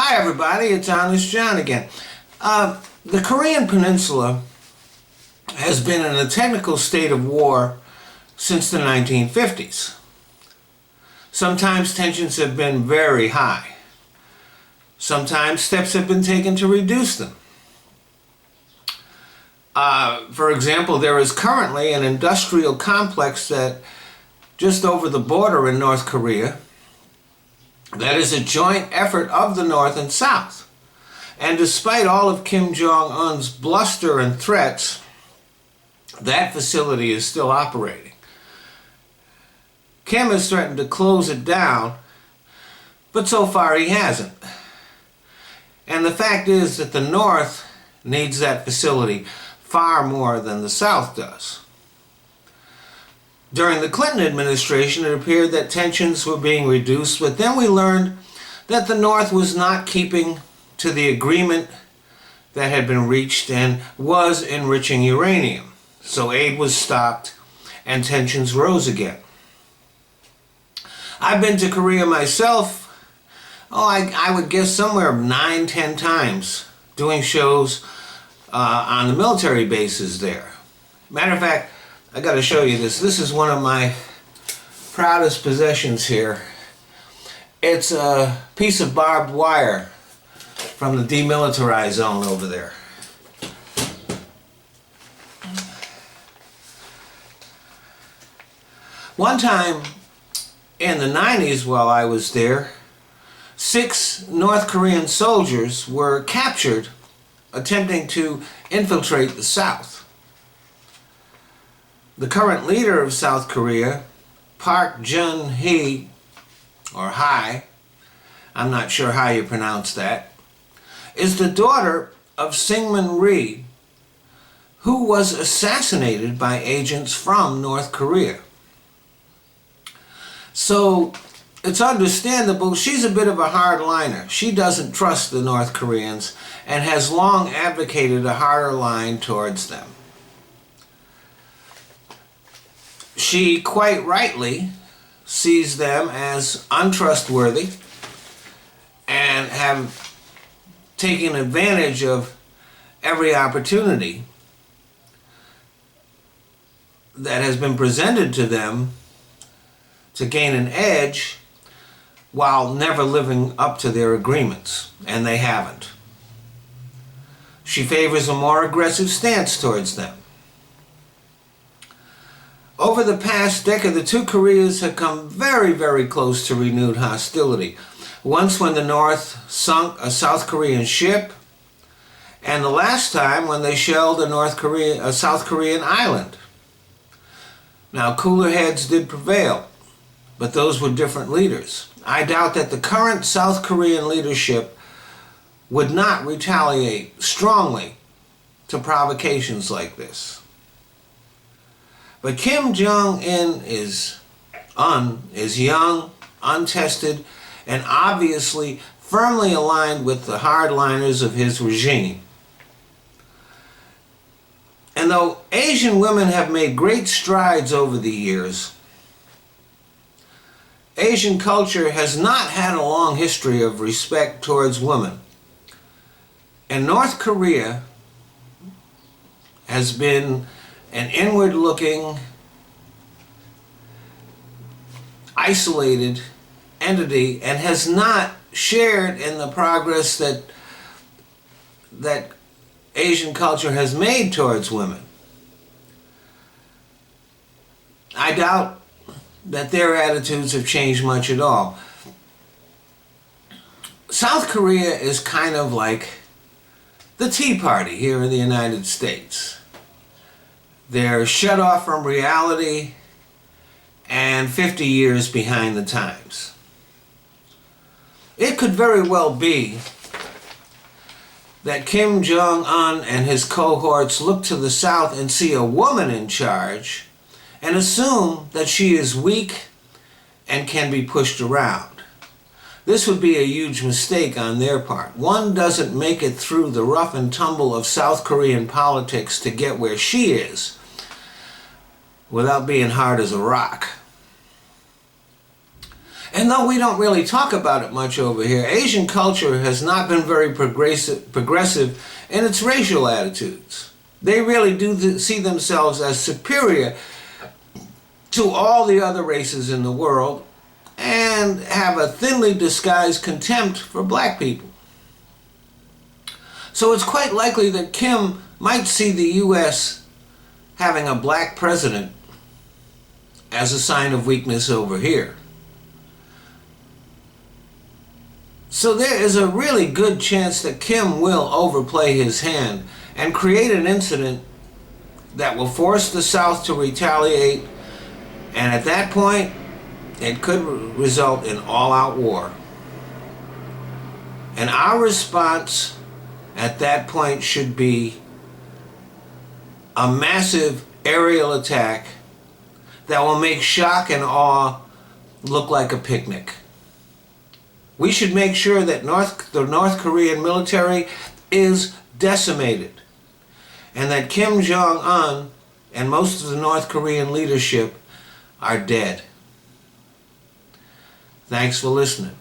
Hi everybody, it's Honest John again. The Korean Peninsula has been in a technical state of war since the 1950s. Sometimes tensions have been very high. Sometimes steps have been taken to reduce them. For example, there is currently an industrial complex that just over the border in North Korea that is a joint effort of the North and South. And despite all of Kim Jong-un's bluster and threats, that facility is still operating. Kim has threatened to close it down, but so far he hasn't. And the fact is that the North needs that facility far more than the South does. During the Clinton administration, it appeared that tensions were being reduced, but then we learned that the North was not keeping to the agreement that had been reached and was enriching uranium. So aid was stopped and tensions rose again. I've been to Korea myself, I would guess somewhere 9-10 times, doing shows on the military bases there. Matter of fact, I got to show you this. This is one of my proudest possessions here. It's a piece of barbed wire from the demilitarized zone over there. One time in the 90s while I was there, 6 North Korean soldiers were captured attempting to infiltrate the South. The current leader of South Korea, Park Geun-hye, or Hye, I'm not sure how you pronounce that, is the daughter of Syngman Rhee, who was assassinated by agents from North Korea. So it's understandable she's a bit of a hardliner. She doesn't trust the North Koreans and has long advocated a harder line towards them. She quite rightly sees them as untrustworthy and have taken advantage of every opportunity that has been presented to them to gain an edge while never living up to their agreements, and they haven't. She favors a more aggressive stance towards them. Over the past decade, the two Koreas have come very, very close to renewed hostility. Once when the North sunk a South Korean ship, and the last time when they shelled a South Korean island. Now, cooler heads did prevail, but those were different leaders. I doubt that the current South Korean leadership would not retaliate strongly to provocations like this. But Kim Jong-un is young, untested, and obviously firmly aligned with the hardliners of his regime. And though Asian women have made great strides over the years, Asian culture has not had a long history of respect towards women. And North Korea has been an inward-looking, isolated entity and has not shared in the progress that Asian culture has made towards women. I doubt that their attitudes have changed much at all. South Korea is kind of like the Tea Party here in the United States. They're shut off from reality and 50 years behind the times. It could very well be that Kim Jong-un and his cohorts look to the South and see a woman in charge and assume that she is weak and can be pushed around. This would be a huge mistake on their part. One doesn't make it through the rough and tumble of South Korean politics to get where she is without being hard as a rock. And though we don't really talk about it much over here, Asian culture has not been very progressive in its racial attitudes. They really do see themselves as superior to all the other races in the world and have a thinly disguised contempt for black people. So it's quite likely that Kim might see the U.S. having a black president as a sign of weakness over here. So there is a really good chance that Kim will overplay his hand and create an incident that will force the South to retaliate, and at that point, it could result in all-out war. And our response at that point should be a massive aerial attack that will make shock and awe look like a picnic. We should make sure that the North Korean military is decimated and that Kim Jong-un and most of the North Korean leadership are dead. Thanks for listening.